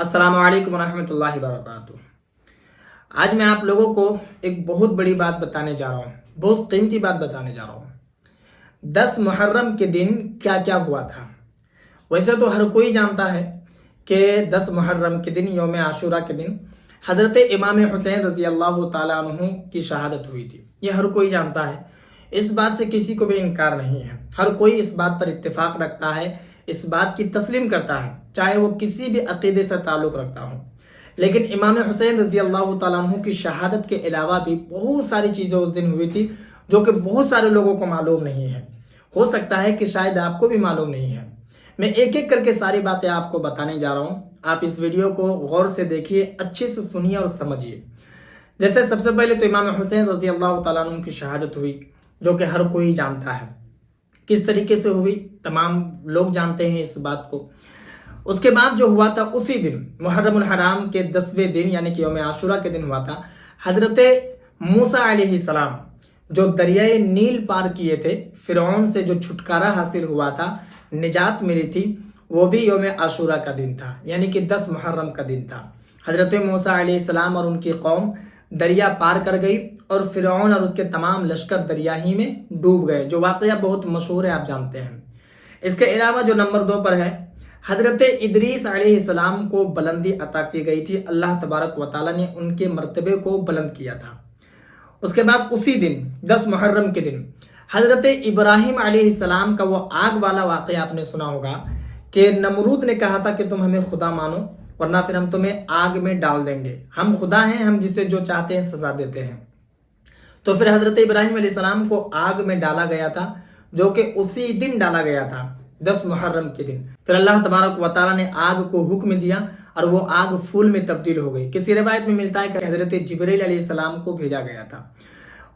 السلام علیکم ورحمۃ اللہ وبرکاتہ۔ آج میں آپ لوگوں کو ایک بہت بڑی بات بتانے جا رہا ہوں، بہت قیمتی بات بتانے جا رہا ہوں۔ 10 محرم کے دن کیا کیا ہوا تھا۔ ویسے تو ہر کوئی جانتا ہے کہ 10 محرم کے دن یوم عاشوراء کے دن حضرت امام حسین رضی اللہ تعالیٰ عنہ کی شہادت ہوئی تھی۔ یہ ہر کوئی جانتا ہے، اس بات سے کسی کو بھی انکار نہیں ہے۔ ہر کوئی اس بات پر اتفاق رکھتا ہے، اس بات کی تسلیم کرتا ہے، چاہے وہ کسی بھی عقیدے سے تعلق رکھتا ہو۔ لیکن امام حسین رضی اللہ تعالیٰ عنہ کی شہادت کے علاوہ بھی بہت ساری چیزیں اس دن ہوئی تھی جو کہ بہت سارے لوگوں کو معلوم نہیں ہے۔ ہو سکتا ہے کہ شاید آپ کو بھی معلوم نہیں ہے۔ میں ایک ایک کر کے ساری باتیں آپ کو بتانے جا رہا ہوں۔ آپ اس ویڈیو کو غور سے دیکھیے، اچھے سے سنیے اور سمجھیے۔ جیسے سب سے پہلے تو امام حسین رضی اللہ تعالیٰ عنہ کی شہادت ہوئی، جو کہ ہر کوئی جانتا ہے۔ کس طریقے سے ہوئی تمام لوگ جانتے ہیں اس بات کو۔ اس کے بعد جو ہوا تھا اسی دن محرم الحرام کے 10ویں دن یعنی کہ یوم عاشوراء کے دن ہوا تھا، حضرت موسیٰ علیہ السلام جو دریائے نیل پار کیے تھے، فرعون سے جو چھٹکارا حاصل ہوا تھا، نجات ملی تھی، وہ بھی یوم عاشوراء کا دن تھا، یعنی کہ 10 محرم کا دن تھا۔ حضرت موسیٰ علیہ السلام اور ان کی قوم دریا پار کر گئی اور فرعون اور اس کے تمام لشکر دریا ہی میں ڈوب گئے، جو واقعہ بہت مشہور ہے، آپ جانتے ہیں۔ اس کے علاوہ جو نمبر 2 پر ہے، حضرت ادریس علیہ السلام کو بلندی عطا کی گئی تھی، اللہ تبارک و تعالیٰ نے ان کے مرتبے کو بلند کیا تھا۔ اس کے بعد اسی دن 10 محرم کے دن حضرت ابراہیم علیہ السلام کا وہ آگ والا واقعہ آپ نے سنا ہوگا کہ نمرود نے کہا تھا کہ تم ہمیں خدا مانو ورنہ پھر ہم تمہیں آگ میں ڈال دیں گے، ہم خدا ہیں، ہم جسے جو چاہتے ہیں سزا دیتے ہیں۔ تو پھر حضرت ابراہیم علیہ السلام کو آگ میں ڈالا گیا تھا، جو کہ اسی دن ڈالا گیا تھا 10 محرم کے دن۔ پھر اللہ تبارک و تعالیٰ نے آگ کو حکم دیا اور وہ آگ پھول میں تبدیل ہو گئی۔ کسی روایت میں ملتا ہے کہ حضرت جبرائیل علیہ السلام کو بھیجا گیا تھا۔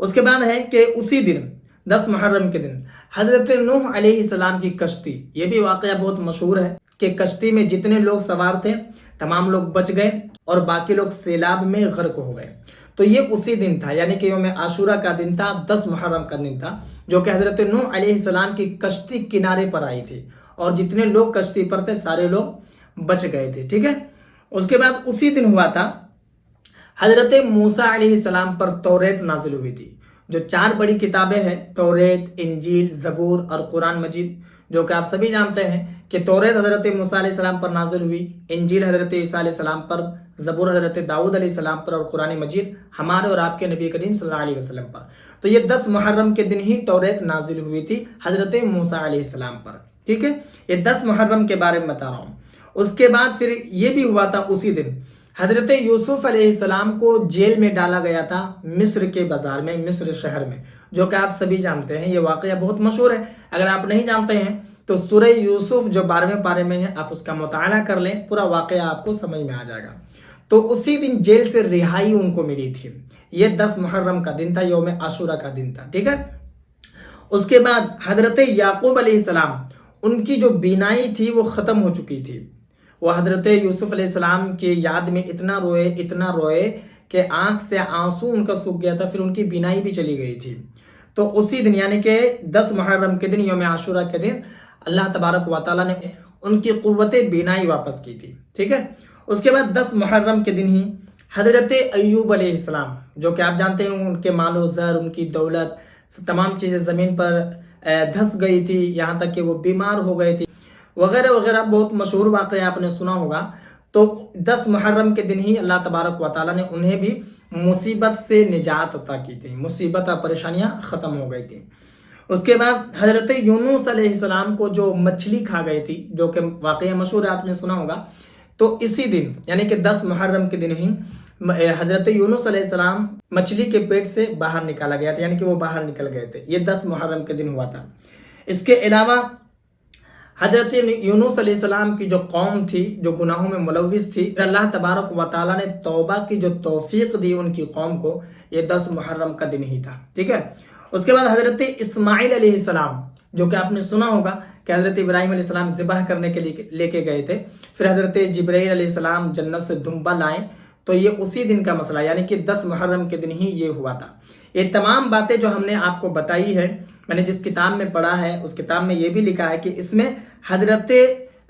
اس کے بعد ہے کہ اسی دن 10 محرم کے دن حضرت نوح علیہ السلام کی کشتی، یہ بھی واقعہ بہت مشہور ہے کہ کشتی میں جتنے لوگ سوار تھے تمام لوگ بچ گئے اور باقی لوگ سیلاب میں غرق ہو گئے۔ تو یہ اسی دن تھا، یعنی کہ یوم عاشوراء کا دن تھا، 10 محرم کا دن تھا، جو کہ حضرت نوح علیہ السلام کی کشتی کنارے پر آئی تھی اور جتنے لوگ کشتی پر تھے سارے لوگ بچ گئے تھے، ٹھیک ہے۔ اس کے بعد اسی دن ہوا تھا حضرت موسیٰ علیہ السلام پر توریت نازل ہوئی تھی، جو 4 بڑی کتابیں ہیں، توریت، انجیل، زبور اور قرآن مجید، جو کہ آپ سبھی جانتے ہیں کہ توریت حضرت موسیٰ علیہ السلام پر نازل ہوئی، انجیل حضرت عیسیٰ علیہ السلام پر، زبور حضرت داؤد علیہ السلام پر اور قرآن مجید ہمارے اور آپ کے نبی کریم صلی اللہ علیہ وسلم پر۔ تو یہ 10 محرم کے دن ہی توریت نازل ہوئی تھی حضرت موسیٰ علیہ السلام پر، ٹھیک ہے۔ یہ 10 محرم کے بارے میں بتا رہا ہوں۔ اس کے بعد پھر یہ بھی ہوا تھا اسی دن حضرت یوسف علیہ السلام کو جیل میں ڈالا گیا تھا، مصر کے بازار میں، مصر شہر میں، جو کہ آپ سبھی جانتے ہیں۔ یہ واقعہ بہت مشہور ہے، اگر آپ نہیں جانتے ہیں تو سورہ یوسف جو 12ویں پارے میں ہے آپ اس کا مطالعہ کر لیں، پورا واقعہ آپ کو سمجھ میں آ جائے گا۔ تو اسی دن جیل سے رہائی ان کو ملی تھی۔ یہ 10 محرم کا دن تھا، یوم عاشوراء کا دن تھا، ٹھیک ہے۔ اس کے بعد حضرت یعقوب علیہ السلام، ان کی جو بینائی تھی وہ ختم ہو چکی تھی۔ وہ حضرت یوسف علیہ السلام کی یاد میں اتنا روئے کہ آنکھ سے آنسو ان کا سوکھ گیا تھا، پھر ان کی بینائی بھی چلی گئی تھی۔ تو اسی دن یعنی کہ 10 محرم کے دن یوم عاشوراء کے دن اللہ تبارک و تعالیٰ نے ان کی قوت بینائی واپس کی تھی، ٹھیک ہے۔ اس کے بعد 10 محرم کے دن ہی حضرت ایوب علیہ السلام، جو کہ آپ جانتے ہیں ان کے مال و زر، ان کی دولت، تمام چیزیں زمین پر دھس گئی تھی، یہاں تک کہ وہ بیمار ہو گئے تھے وغیرہ وغیرہ، بہت مشہور واقعہ آپ نے سنا ہوگا۔ تو 10 محرم کے دن ہی اللہ تبارک و تعالیٰ نے انہیں بھی مصیبت سے نجات عطا کی تھی، مصیبت اور پریشانیاں ختم ہو گئی تھی۔ اس کے بعد حضرت یونس علیہ السلام کو جو مچھلی کھا گئی تھی، جو کہ واقعہ مشہور ہے، آپ نے سنا ہوگا۔ تو اسی دن یعنی کہ 10 محرم کے دن ہی حضرت یونس علیہ السلام مچھلی کے پیٹ سے باہر نکالا گیا تھا، یعنی کہ وہ باہر نکل گئے تھے۔ یہ 10 محرم کے دن ہوا تھا۔ اس کے علاوہ حضرت یونس علیہ السلام کی جو قوم تھی، جو گناہوں میں ملوث تھی، اللہ تبارک و تعالیٰ نے توبہ کی جو توفیق دی ان کی قوم کو، یہ 10 محرم کا دن ہی تھا، ٹھیک ہے۔ اس کے بعد حضرت اسماعیل علیہ السلام، جو کہ آپ نے سنا ہوگا کہ حضرت ابراہیم علیہ السلام ذبح کرنے کے لیے لے کے گئے تھے، پھر حضرت جبرائیل علیہ السلام جنت سے دمبا لائے، تو یہ اسی دن کا مسئلہ، یعنی کہ 10 محرم کے دن ہی یہ ہوا تھا۔ یہ تمام باتیں جو ہم نے آپ کو بتائی ہے، میں نے جس کتاب میں پڑھا ہے اس کتاب میں یہ بھی لکھا ہے کہ اس میں حضرت